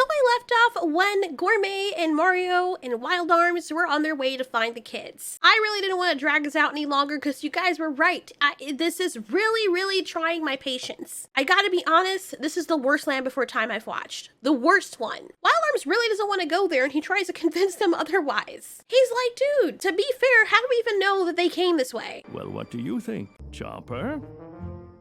So I left off when Gourmet and Mario and Wild Arms were on their way to find the kids. I really didn't want to drag this out any longer because you guys were right. This is really trying my patience. I gotta be honest, this is the worst Land Before Time I've watched. The worst one. Wild Arms really doesn't want to go there and he tries to convince them otherwise. He's like, dude, to be fair, how do we even know that they came this way? Well, what do you think, Chomper?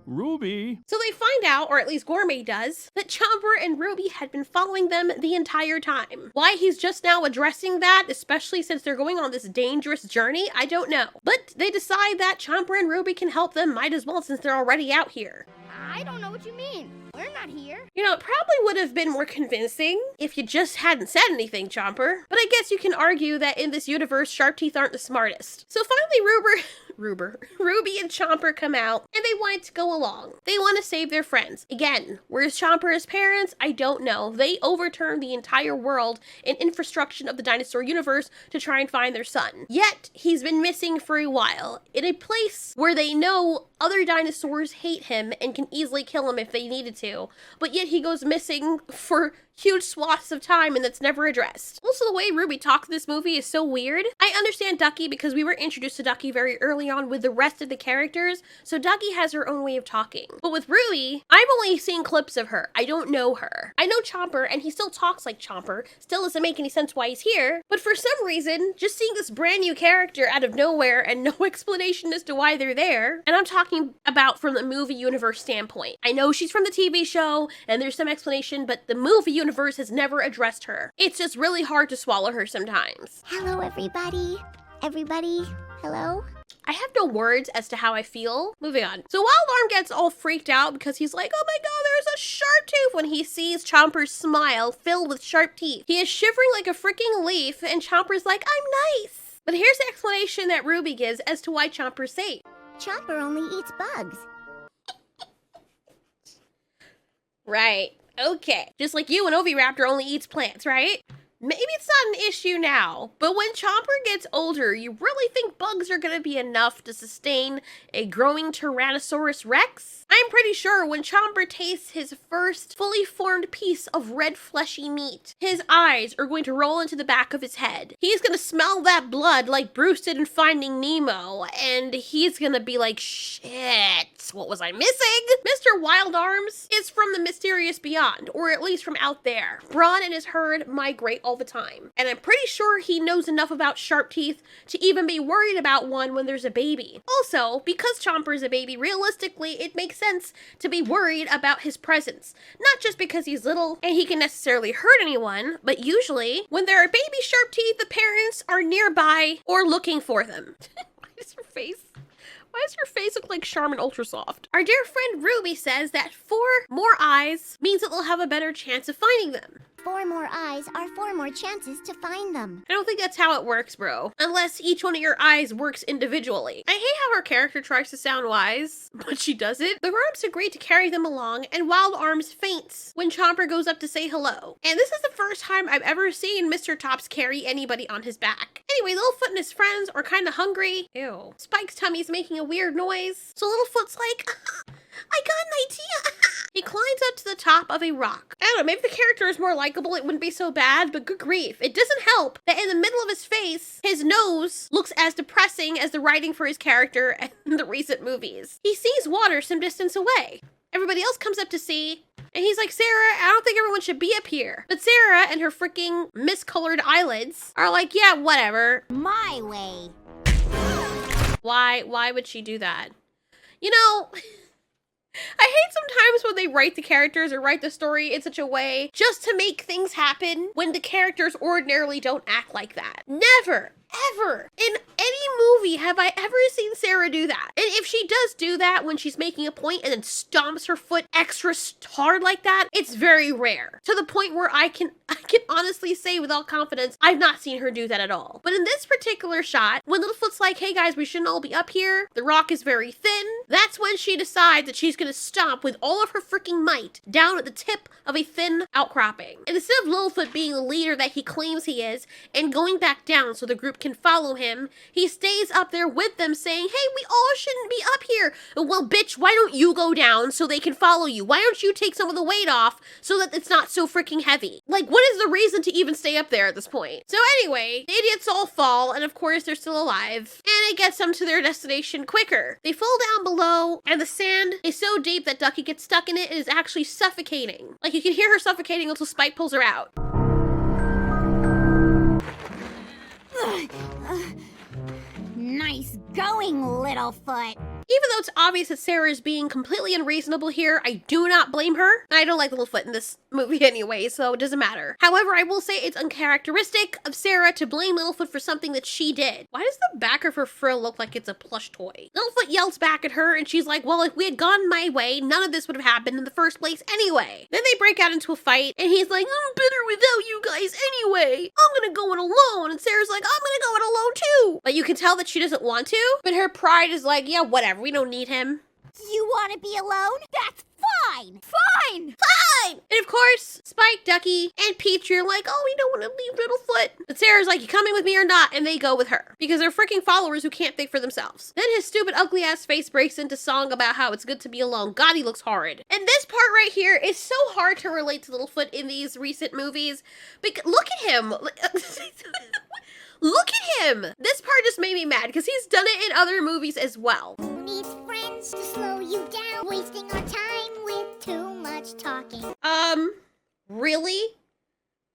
Ruby! So they find out, or at least Gourmet does, that Chomper and Ruby had been following them the entire time. Why he's just now addressing that, especially since they're going on this dangerous journey, I don't know. But they decide that Chomper and Ruby can help them, might as well since they're already out here. I don't know what you mean. We're not here. You know, it probably would have been more convincing if you just hadn't said anything, Chomper. But I guess you can argue that in this universe, sharp teeth aren't the smartest. So finally, Ruby and Chomper come out, and they want to go along. They want to save their friends. Again, where's Chomper's parents? I don't know. They overturned the entire world and infrastructure of the dinosaur universe to try and find their son. Yet, he's been missing for a while, in a place where they know other dinosaurs hate him and can easily kill him if they needed to, but yet he goes missing for huge swaths of time and that's never addressed. Also, the way Ruby talks in this movie is so weird. I understand Ducky because we were introduced to Ducky very early on with the rest of the characters, so Ducky has her own way of talking. But with Ruby, I've only seen clips of her. I don't know her. I know Chomper and he still talks like Chomper. Still doesn't make any sense why he's here, but for some reason, just seeing this brand new character out of nowhere and no explanation as to why they're there, and I'm talking about from the movie universe standpoint. I know she's from the TV show and there's some explanation, but the movie universe has never addressed her. It's just really hard to swallow her sometimes. Hello, everybody. Everybody, hello? I have no words as to how I feel. Moving on. So Wild Arm gets all freaked out because he's like, oh my god, there's a sharp tooth when he sees Chomper's smile filled with sharp teeth. He is shivering like a freaking leaf and Chomper's like, I'm nice. But here's the explanation that Ruby gives as to why Chomper's safe. Chomper only eats bugs. Right. Okay. Just like you, an Oviraptor only eats plants, right? Maybe it's not an issue now, but when Chomper gets older, you really think bugs are gonna be enough to sustain a growing Tyrannosaurus Rex? I'm pretty sure when Chomper tastes his first fully formed piece of red fleshy meat, his eyes are going to roll into the back of his head. He's gonna smell that blood like Bruce did in Finding Nemo, and he's gonna be like, shit, what was I missing? Mr. Wild Arms is from the mysterious beyond, or at least from out there. Braun and his herd migrate all the time, and I'm pretty sure he knows enough about sharp teeth to even be worried about one when there's a baby. Also, because Chomper is a baby, realistically, it makes sense to be worried about his presence. Not just because he's little and he can necessarily hurt anyone, but usually when there are baby sharp teeth, the parents are nearby or looking for them. Why does your face look like Charmin Ultra Soft? Our dear friend Ruby says that 4 more eyes means that they'll have a better chance of finding them. 4 more eyes are 4 more chances to find them. I don't think that's how it works, bro. Unless each one of your eyes works individually. I hate how her character tries to sound wise, but she doesn't. The grown-ups agree to carry them along, and Wild Arms faints when Chomper goes up to say hello. And this is the first time I've ever seen Mr. Tops carry anybody on his back. Anyway, Littlefoot and his friends are kind of hungry. Ew. Spike's tummy's making a weird noise. So Littlefoot's like, I got an idea. He climbs up to the top of a rock. I don't know, maybe the character is more likable, it wouldn't be so bad, but good grief. It doesn't help that in the middle of his face, his nose looks as depressing as the writing for his character in the recent movies. He sees water some distance away. Everybody else comes up to see, and he's like, Sarah, I don't think everyone should be up here. But Sarah and her freaking miscolored eyelids are like, yeah, whatever. My way. Why would she do that? You know, I hate sometimes when they write the characters or write the story in such a way just to make things happen when the characters ordinarily don't act like that. Never, ever, in any movie have I ever seen Sarah do that. And if she does do that when she's making a point and then stomps her foot extra hard like that, it's very rare. To the point where I can honestly say with all confidence, I've not seen her do that at all. But in this particular shot, when Littlefoot's like, hey guys, we shouldn't all be up here, the rock is very thin, that's when she decides that she's gonna stomp with all of her freaking might down at the tip of a thin outcropping. And instead of Littlefoot being the leader that he claims he is and going back down so the group can follow him, he stays up there with them saying, hey, we all shouldn't be up here. Well, bitch, why don't you go down so they can follow you? Why don't you take some of the weight off so that it's not so freaking heavy? Like, what is the reason to even stay up there at this point? So anyway, the idiots all fall, and of course they're still alive, and it gets them to their destination quicker. They fall down below, and the sand is so deep that Ducky gets stuck in it and is actually suffocating. Like, you can hear her suffocating until Spike pulls her out. Nice going, Littlefoot. Even though it's obvious that Sarah is being completely unreasonable here, I do not blame her. I don't like Littlefoot in this movie anyway, so it doesn't matter. However, I will say it's uncharacteristic of Sarah to blame Littlefoot for something that she did. Why does the back of her frill look like it's a plush toy? Littlefoot yells back at her and she's like, well, if we had gone my way, none of this would have happened in the first place anyway. Then they break out into a fight and he's like, I'm better without you guys anyway. I'm gonna go it alone. And Sarah's like, I'm gonna go it alone too. But you can tell that she doesn't want to, but her pride is like, yeah, whatever. We don't need him. You want to be alone? That's fine. Fine. Fine! And of course, Spike, Ducky, and Peach are like, oh, we don't want to leave Littlefoot. But Sarah's like, you coming with me or not? And they go with her. Because they're freaking followers who can't think for themselves. Then his stupid, ugly-ass face breaks into song about how it's good to be alone. God, he looks horrid. And this part right here is so hard to relate to Littlefoot in these recent movies. Because look at him. Look at him! This part just made me mad because he's done it in other movies as well. Who needs friends to slow you down? Wasting our time with too much talking. Really?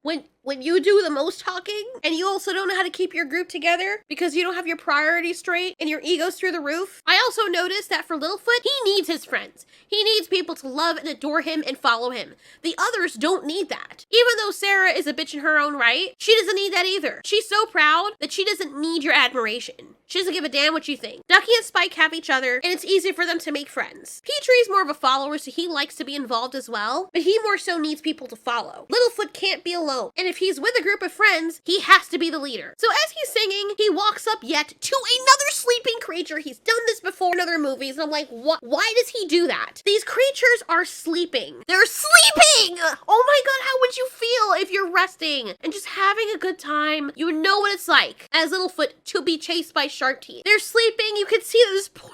When you do the most talking and you also don't know how to keep your group together because you don't have your priorities straight and your ego's through the roof. I also noticed that for Littlefoot, he needs his friends. He needs people to love and adore him and follow him. The others don't need that. Even though Sarah is a bitch in her own right, she doesn't need that either. She's so proud that she doesn't need your admiration. She doesn't give a damn what you think. Ducky and Spike have each other, and it's easy for them to make friends. Petrie more of a follower, so he likes to be involved as well, but he more so needs people to follow. Littlefoot can't be alone, and if he's with a group of friends, he has to be the leader. So as he's singing, he walks up yet to another sleeping creature. He's done this before in other movies, and I'm like, what? Why does he do that? These creatures are sleeping. They're sleeping! Oh my god, how would you feel if you're resting and just having a good time? You would know what it's like as Littlefoot to be chased by shark teeth. They're sleeping. You can see that this poor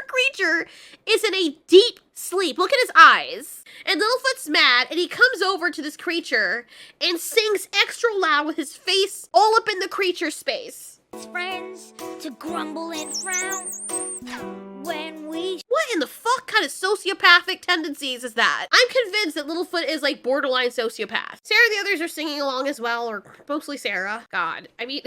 creature is in a deep sleep. Look at his eyes. And Littlefoot's mad, and he comes over to this creature and sings extra loud with his face all up in the creature's space. Friends to grumble and frown when we... What in the fuck kind of sociopathic tendencies is that? I'm convinced that Littlefoot is like borderline sociopath. Sarah and the others are singing along as well, or mostly Sarah. God, I mean,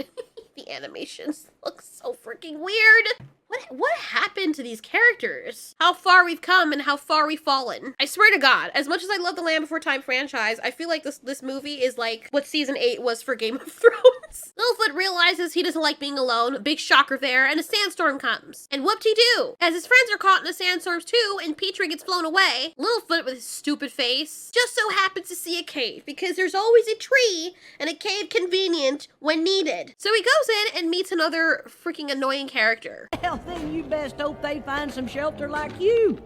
the animations look so freaking weird. What happened to these characters? How far we've come and how far we've fallen. I swear to God, as much as I love the Land Before Time franchise, I feel like this movie is like what season 8 was for Game of Thrones. Littlefoot realizes he doesn't like being alone. Big shocker there, and a sandstorm comes. And whoop-de-doo. As his friends are caught in a sandstorm too, and Petrie gets blown away, Littlefoot with his stupid face just so happens to see a cave, because there's always a tree and a cave convenient when needed. So he goes in and meets another freaking annoying character. Well, then you best hope they find some shelter like you.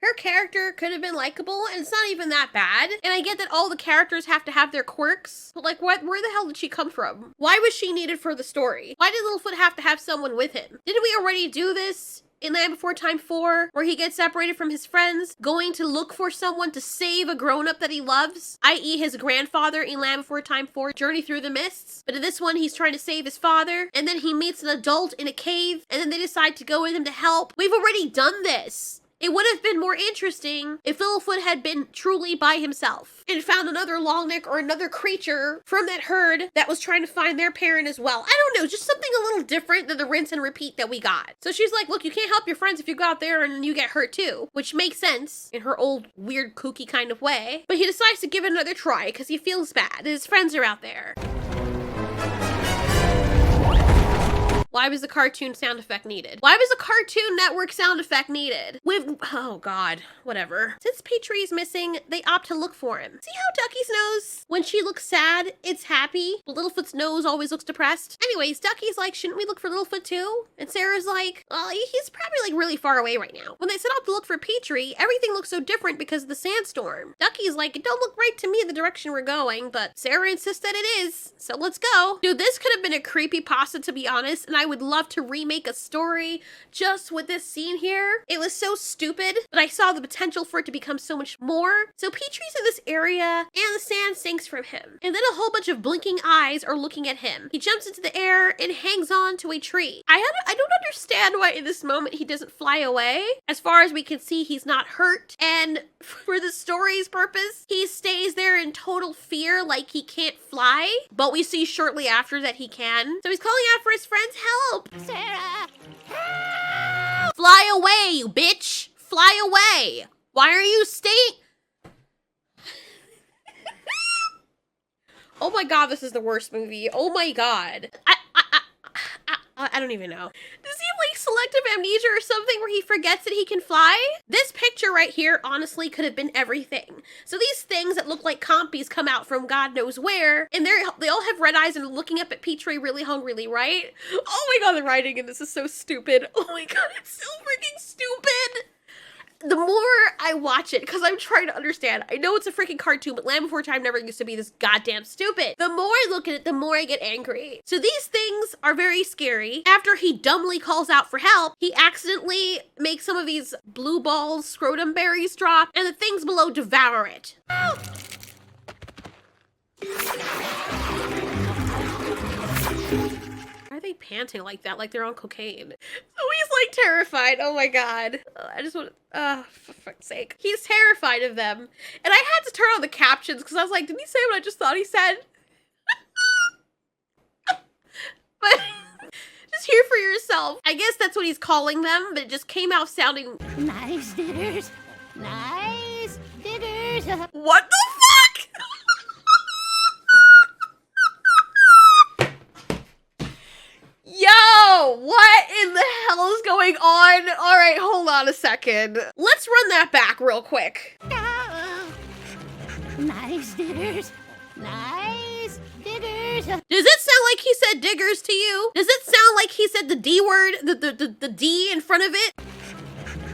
Her character could have been likable, and it's not even that bad. And I get that all the characters have to have their quirks, but like, where the hell did she come from? Why was she needed for the story? Why did Littlefoot have to have someone with him? Didn't we already do this in Land Before Time 4, where he gets separated from his friends, going to look for someone to save a grown-up that he loves, i.e. his grandfather in Land Before Time 4, Journey Through the Mists? But in this one, he's trying to save his father, and then he meets an adult in a cave, and then they decide to go with him to help. We've already done this. It would have been more interesting if Littlefoot had been truly by himself and found another longneck or another creature from that herd that was trying to find their parent as well. I don't know, just something a little different than the rinse and repeat that we got. So she's like, look, you can't help your friends if you go out there and you get hurt too, which makes sense in her old weird kooky kind of way. But he decides to give it another try because he feels bad that his friends are out there. Why was the cartoon sound effect needed? Why was the Cartoon Network sound effect needed? Oh God, whatever. Since Petrie's missing, they opt to look for him. See how Ducky's nose When she looks sad, it's happy. But Littlefoot's nose always looks depressed. Anyways, Ducky's like, shouldn't we look for Littlefoot too? And Sarah's like, oh, he's probably like really far away right now. When they set out to look for Petrie, everything looks so different because of the sandstorm. Ducky's like, it don't look right to me the direction we're going, but Sarah insists that it is, so let's go. Dude, this could have been a creepypasta, to be honest, and I would love to remake a story just with this scene here. It was so stupid, but I saw the potential for it to become so much more. So Petrie's in this area, and the sand sinks from him. And then a whole bunch of blinking eyes are looking at him. He jumps into the air and hangs on to a tree. I don't understand why in this moment he doesn't fly away. As far as we can see, he's not hurt. And for the story's purpose, he stays there in total fear like he can't fly. But we see shortly after that he can. So he's calling out for his friend's help. Sarah, help! Fly away, you bitch! Fly away! Why are you staying? Oh my god, this is the worst movie. Oh my god. I don't even know. Does he have like selective amnesia or something where he forgets that he can fly? This picture right here honestly could have been everything. So these things that look like compies come out from God knows where, and they all have red eyes and are looking up at Petrie really hungrily, right? Oh my god, the writing in this is so stupid. Oh my god, it's so freaking stupid. The more I watch it, because I'm trying to understand, I know it's a freaking cartoon, but Land Before Time never used to be this goddamn stupid. The more I look at it, the more I get angry. So these things are very scary. After he dumbly calls out for help, he accidentally makes some of these blue balls, scrotum berries drop, and the things below devour it. Help! Why are they panting like that, like they're on cocaine? So he's like terrified. Oh my god. I just want to, for fuck's sake. He's terrified of them. And I had to turn on the captions because I was like, didn't he say what I just thought he said? But just hear for yourself. I guess that's what he's calling them, but it just came out sounding... Nice dinners. Nice dinners. What the fuck? Yo, what in the hell is going on? All right, hold on a second. Let's run that back real quick. Nice dinners. Nice dinners. Does it sound like he said diggers to you? Does it sound like he said the D word, the D in front of it?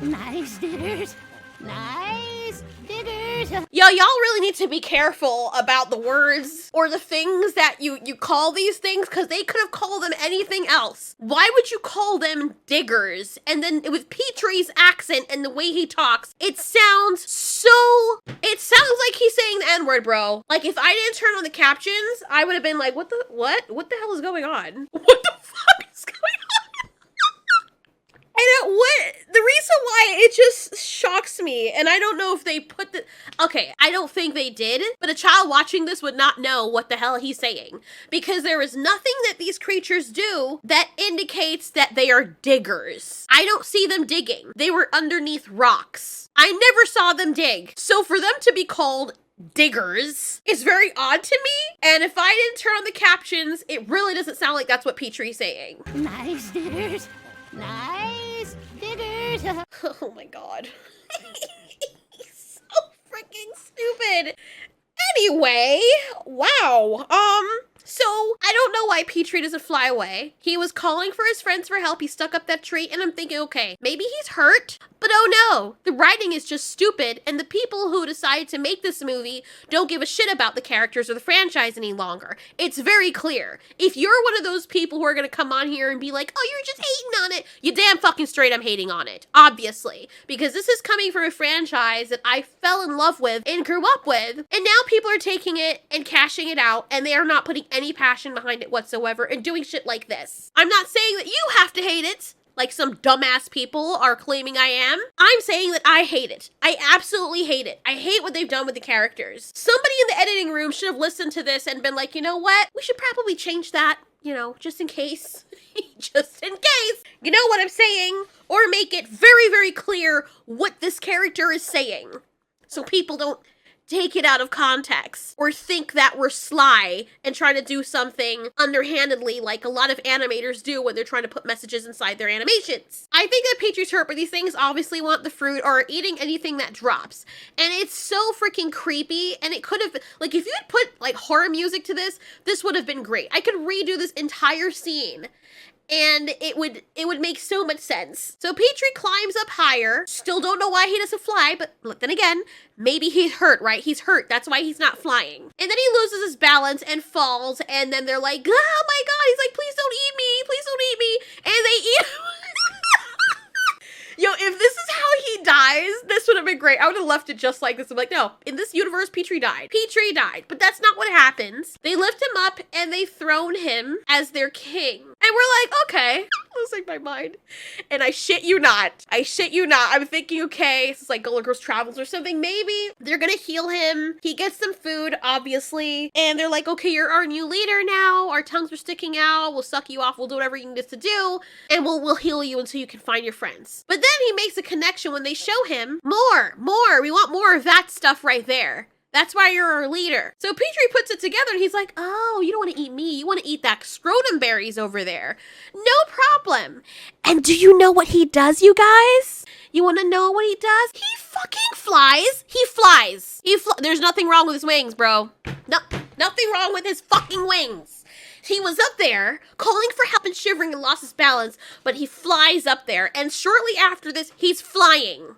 Nice dinners. Nice dinners. Yo, y'all really need to be careful about the words or the things that you call these things, because they could have called them anything else. Why would you call them diggers? And then with Petrie's accent and the way he talks, it sounds like he's saying the N-word, bro. Like, if I didn't turn on the captions, I would have been like, what the hell is going on? What the fuck is going on? And the reason why it just shocks me, and I don't know if they put okay, I don't think they did, but a child watching this would not know what the hell he's saying, because there is nothing that these creatures do that indicates that they are diggers. I don't see them digging. They were underneath rocks. I never saw them dig. So for them to be called diggers is very odd to me, and if I didn't turn on the captions, it really doesn't sound like that's what Petrie's saying. Nice dinners. Nice dinners. Oh my god. He's so freaking stupid. Anyway, wow. So I don't know why Petrie doesn't fly away. He was calling for his friends for help. He stuck up that tree, and I'm thinking, okay, maybe he's hurt. But oh no, the writing is just stupid, and the people who decided to make this movie don't give a shit about the characters or the franchise any longer. It's very clear. If you're one of those people who are gonna come on here and be like, oh, you're just hating on it, you damn fucking straight I'm hating on it. Obviously. Because this is coming from a franchise that I fell in love with and grew up with, and now people are taking it and cashing it out, and they are not putting any passion behind it whatsoever and doing shit like this. I'm not saying that you have to hate it, like some dumbass people are claiming I am. I'm saying that I hate it. I absolutely hate it. I hate what they've done with the characters. Somebody in the editing room should have listened to this and been like, you know what? We should probably change that, you know, just in case. Just in case. You know what I'm saying? Or make it very, very clear what this character is saying, so people don't take it out of context or think that we're sly and trying to do something underhandedly like a lot of animators do when they're trying to put messages inside their animations. I think that Petrie's hurt, but these things obviously want the fruit or are eating anything that drops. And it's so freaking creepy, and it could have, like, if you had put, like, horror music to this, this would have been great. I could redo this entire scene, and it would make so much sense. So Petrie climbs up higher. Still don't know why he doesn't fly, but then again, maybe he's hurt, right? He's hurt. That's why he's not flying. And then he loses his balance and falls, and then they're like, oh my god, he's like, please don't eat me, please don't eat me. And they eat him. Yo, if this is how he dies, this would have been great. I would have left it just like this. I'm like, no, in this universe, Petrie died. Petrie died. But that's not what happens. They lift him up and they throne him as their king. And we're like, okay. Losing my mind. And I shit you not. I shit you not. I'm thinking, okay, this is like Golden Girls Travels or something. Maybe they're gonna heal him. He gets some food, obviously. And they're like, okay, you're our new leader now. Our tongues are sticking out. We'll suck you off. We'll do whatever you need us to do. And we'll heal you until you can find your friends. But then he makes a connection when they show him more. We want more of that stuff right there. That's why you're our leader. So Petrie puts it together and he's like, oh, you don't want to eat me. You want to eat that scrotum berries over there. No problem. And do you know what he does, you guys? You want to know what he does? He fucking flies. He flies. There's nothing wrong with his wings, bro. No, nothing wrong with his fucking wings. He was up there calling for help and shivering and lost his balance, but he flies up there. And shortly after this, he's flying.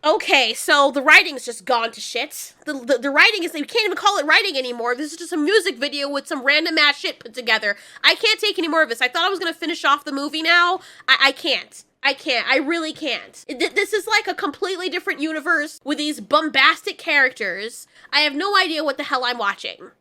Okay, so the writing's just gone to shit. The writing is, you can't even call it writing anymore. This is just a music video with some random ass shit put together. I can't take any more of this. I thought I was gonna finish off the movie now. I can't. I really can't. This is like a completely different universe with these bombastic characters. I have no idea what the hell I'm watching.